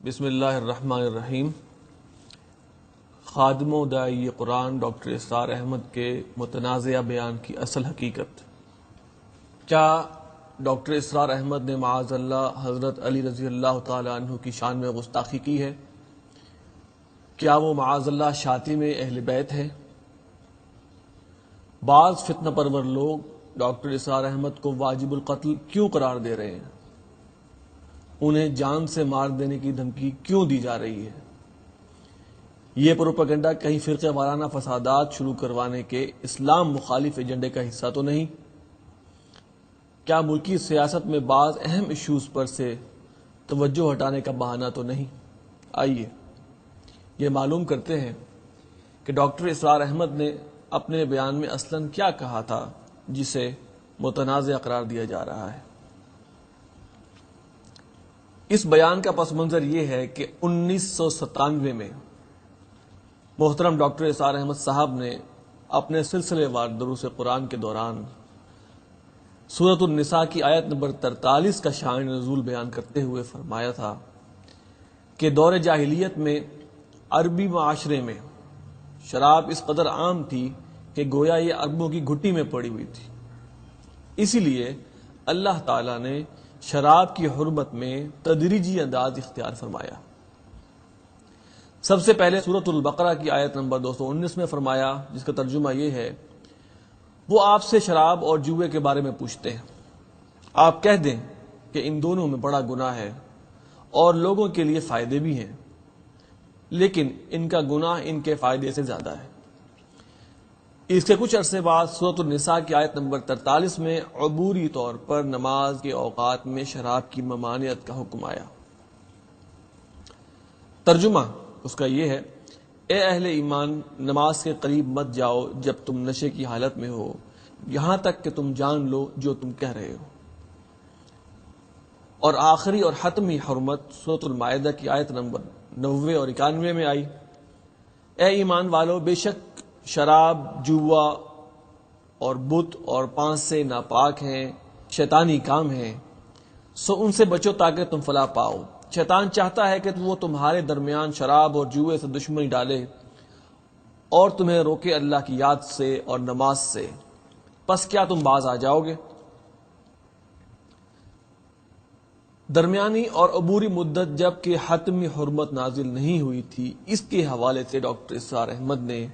بسم اللہ الرحمن الرحیم۔ خادم و داعی قرآن ڈاکٹر اسرار احمد کے متنازعہ بیان کی اصل حقیقت۔ کیا ڈاکٹر اسرار احمد نے معاذ اللہ حضرت علی رضی اللہ تعالی عنہ کی شان میں گستاخی کی ہے؟ کیا وہ معاذ اللہ شاتم اہل بیت ہے؟ بعض فتنہ پرور لوگ ڈاکٹر اسرار احمد کو واجب القتل کیوں قرار دے رہے ہیں؟ انہیں جان سے مار دینے کی دھمکی کیوں دی جا رہی ہے؟ یہ پروپیگنڈا کہیں فرقہ وارانہ فسادات شروع کروانے کے اسلام مخالف ایجنڈے کا حصہ تو نہیں؟ کیا ملکی سیاست میں بعض اہم ایشوز پر سے توجہ ہٹانے کا بہانہ تو نہیں؟ آئیے یہ معلوم کرتے ہیں کہ ڈاکٹر اسرار احمد نے اپنے بیان میں اصلاً کیا کہا تھا جسے متنازع قرار دیا جا رہا ہے۔ اس بیان کا پس منظر یہ ہے کہ 1997 میں محترم ڈاکٹر اسرار احمد صاحب نے اپنے سلسلے وار دروس قرآن کے دوران سورۃ النساء کی آیت نمبر 43 کا شان نزول بیان کرتے ہوئے فرمایا تھا کہ دور جاہلیت میں عربی معاشرے میں شراب اس قدر عام تھی کہ گویا یہ عربوں کی گھٹی میں پڑی ہوئی تھی، اسی لیے اللہ تعالی نے شراب کی حرمت میں تدریجی انداز اختیار فرمایا۔ سب سے پہلے سورۃ البقرہ کی آیت نمبر 219 میں فرمایا، جس کا ترجمہ یہ ہے، وہ آپ سے شراب اور جوئے کے بارے میں پوچھتے ہیں، آپ کہہ دیں کہ ان دونوں میں بڑا گناہ ہے اور لوگوں کے لیے فائدے بھی ہیں، لیکن ان کا گناہ ان کے فائدے سے زیادہ ہے۔ اس کے کچھ عرصے بعد سورۃ النساء کی آیت نمبر 43 میں عبوری طور پر نماز کے اوقات میں شراب کی ممانعت کا حکم آیا۔ ترجمہ اس کا یہ ہے، اے اہل ایمان، نماز کے قریب مت جاؤ جب تم نشے کی حالت میں ہو، یہاں تک کہ تم جان لو جو تم کہہ رہے ہو۔ اور آخری اور حتمی حرمت سورۃ المائدہ کی آیت نمبر 90 اور 91 میں آئی، اے ایمان والو، بے شک شراب، جوا اور بت اور پانس سے ناپاک ہیں، شیطانی کام ہیں، سو ان سے بچو تاکہ تم فلاح پاؤ۔ شیطان چاہتا ہے کہ وہ تمہارے درمیان شراب اور جوئے سے دشمنی ڈالے اور تمہیں روکے اللہ کی یاد سے اور نماز سے، پس کیا تم باز آ جاؤ گے؟ درمیانی اور عبوری مدت جب کہ حتمی حرمت نازل نہیں ہوئی تھی، اس کے حوالے سے ڈاکٹر اسرار احمد نے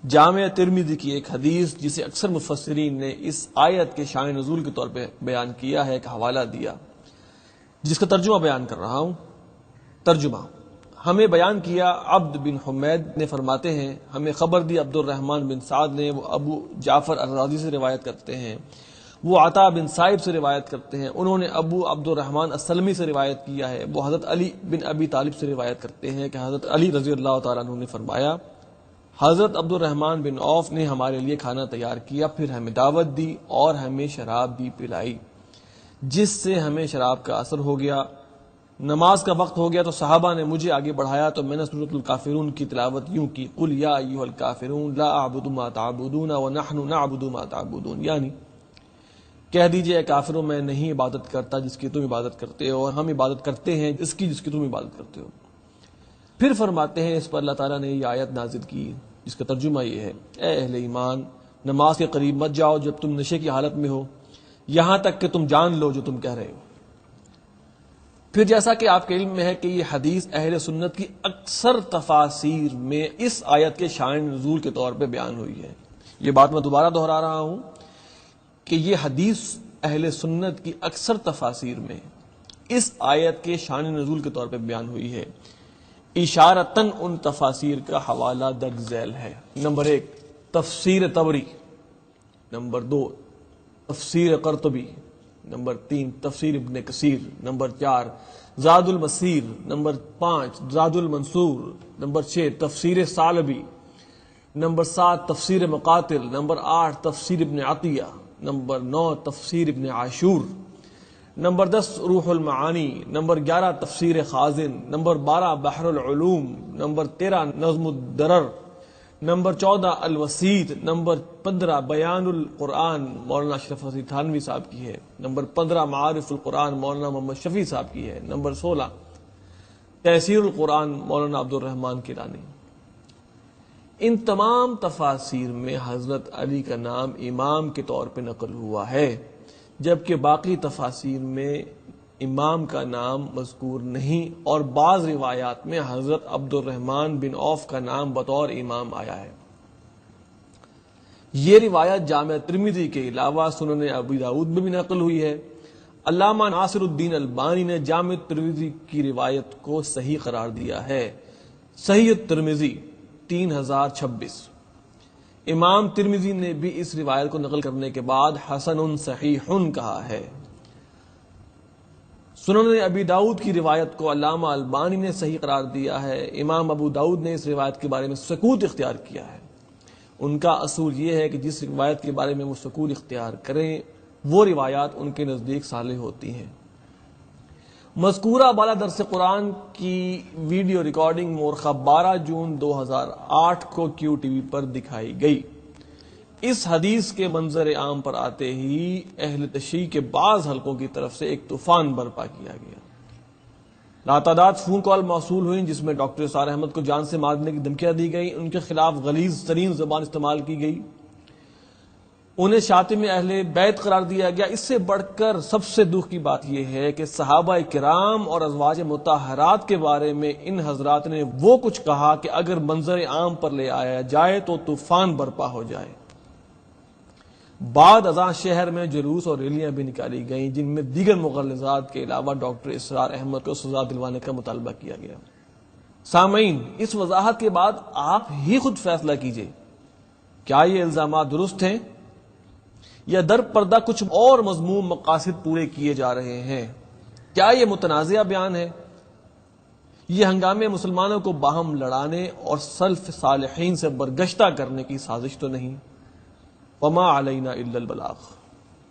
جامع ترمذی کی ایک حدیث، جسے اکثر مفسرین نے اس آیت کے شان نزول کے طور پہ بیان کیا ہے، کا حوالہ دیا، جس کا ترجمہ بیان کر رہا ہوں۔ ترجمہ: ہمیں بیان کیا عبد بن حمید نے، فرماتے ہیں ہمیں خبر دی عبد الرحمن بن سعد نے، وہ ابو جعفر الرازی سے روایت کرتے ہیں، وہ عطا بن صائب سے روایت کرتے ہیں، انہوں نے ابو عبد الرحمن السلمی سے روایت کیا ہے، وہ حضرت علی بن ابی طالب سے روایت کرتے ہیں کہ حضرت علی رضی اللہ تعالیٰ عنہ نے فرمایا، حضرت عبد الرحمن بن عوف نے ہمارے لیے کھانا تیار کیا، پھر ہمیں دعوت دی اور ہمیں شراب بھی پلائی، جس سے ہمیں شراب کا اثر ہو گیا۔ نماز کا وقت ہو گیا تو صحابہ نے مجھے آگے بڑھایا تو میں نے سورۃ الکافرون کی تلاوت یوں کی، قل یا ایھا الکافرون لا اعبد ما تعبدون ونحن نعبد ما تعبدون، یعنی کہہ دیجئے اے کافروں، میں نہیں عبادت کرتا جس کی تم عبادت کرتے ہو، اور ہم عبادت کرتے ہیں اس کی جس کی تم عبادت کرتے ہو۔ پھر فرماتے ہیں اس پر اللہ تعالیٰ نے یہ آیت نازل کی، جس کا ترجمہ یہ ہے، اے اہل ایمان، نماز کے قریب مت جاؤ جب تم نشے کی حالت میں ہو، یہاں تک کہ تم جان لو جو تم کہہ رہے ہو۔ پھر جیسا کہ آپ کے علم میں ہے کہ یہ حدیث اہل سنت کی اکثر تفاسیر میں اس آیت کے شان نزول کے طور پہ بیان ہوئی ہے۔ یہ بات میں دوبارہ دہرا رہا ہوں کہ یہ حدیث اہل سنت کی اکثر تفاسیر میں اس آیت کے شان نزول کے طور پہ بیان ہوئی ہے۔ اشارتاً ان تفاسیر کا حوالہ درج ذیل ہے۔ نمبر 1 تفسیر طبری، نمبر 2 تفسیر قرطبی، نمبر 3 تفسیر ابن کثیر، نمبر 4 زاد المسیر، نمبر 5 زاد المنصور، نمبر 6 تفسیر ثعلبی، نمبر 7 تفسیر مقاتل، نمبر 8 تفسیر ابن عطیہ، نمبر 9 تفسیر ابن عاشور، نمبر 10 روح المعانی، نمبر 11 تفسیر خازن، نمبر 12 بحر العلوم، نمبر 13 نظم الدرر، نمبر 14 الوسیط، نمبر 15 بیان القرآن مولانا اشرف رضی تھانوی صاحب کی ہے، نمبر 15 معارف القرآن مولانا محمد شفیع صاحب کی ہے، نمبر 16 تفسیر القرآن مولانا عبد الرحمن کیلانی۔ ان تمام تفاسیر میں حضرت علی کا نام امام کے طور پہ نقل ہوا ہے، جبکہ باقی تفاسیر میں امام کا نام مذکور نہیں، اور بعض روایات میں حضرت عبد الرحمن بن عوف کا نام بطور امام آیا ہے۔ یہ روایت جامع ترمذی کے علاوہ سنن ابی داؤد میں بھی نقل ہوئی ہے۔ علامہ ناصر الدین البانی نے جامع ترمذی کی روایت کو صحیح قرار دیا ہے۔ صحیح ترمذی 3026۔ امام ترمذی نے بھی اس روایت کو نقل کرنے کے بعد حسن صحیح کہا ہے۔ سنن ابی داؤد کی روایت کو علامہ البانی نے صحیح قرار دیا ہے۔ امام ابو داؤد نے اس روایت کے بارے میں سکوت اختیار کیا ہے۔ ان کا اصول یہ ہے کہ جس روایت کے بارے میں وہ سکوت اختیار کریں وہ روایات ان کے نزدیک صالح ہوتی ہیں۔ مذکورہ بالا درس قرآن کی ویڈیو ریکارڈنگ مورخہ 12 جون 2008 کو کیو ٹی وی پر دکھائی گئی۔ اس حدیث کے منظر عام پر آتے ہی اہل تشیع کے بعض حلقوں کی طرف سے ایک طوفان برپا کیا گیا۔ لاتعداد فون کال موصول ہوئیں جس میں ڈاکٹر اسرار احمد کو جان سے مارنے کی دھمکیاں دی گئیں، ان کے خلاف غلیظ ترین زبان استعمال کی گئی، انہیں شاتم اہل بیت قرار دیا گیا۔ اس سے بڑھ کر سب سے دکھ کی بات یہ ہے کہ صحابہ کرام اور ازواج مطہرات کے بارے میں ان حضرات نے وہ کچھ کہا کہ اگر منظر عام پر لے آیا جائے تو طوفان برپا ہو جائے۔ بعد ازاں شہر میں جلوس اور ریلیاں بھی نکالی گئیں جن میں دیگر مغلظات کے علاوہ ڈاکٹر اسرار احمد کو سزا دلوانے کا مطالبہ کیا گیا۔ سامعین، اس وضاحت کے بعد آپ ہی خود فیصلہ کیجئے، کیا یہ الزامات درست ہیں یا در پردہ کچھ اور مذموم مقاصد پورے کیے جا رہے ہیں؟ کیا یہ متنازعہ بیان ہے؟ یہ ہنگامے مسلمانوں کو باہم لڑانے اور سلف صالحین سے برگشتہ کرنے کی سازش تو نہیں؟ وما علینا الا البلاغ۔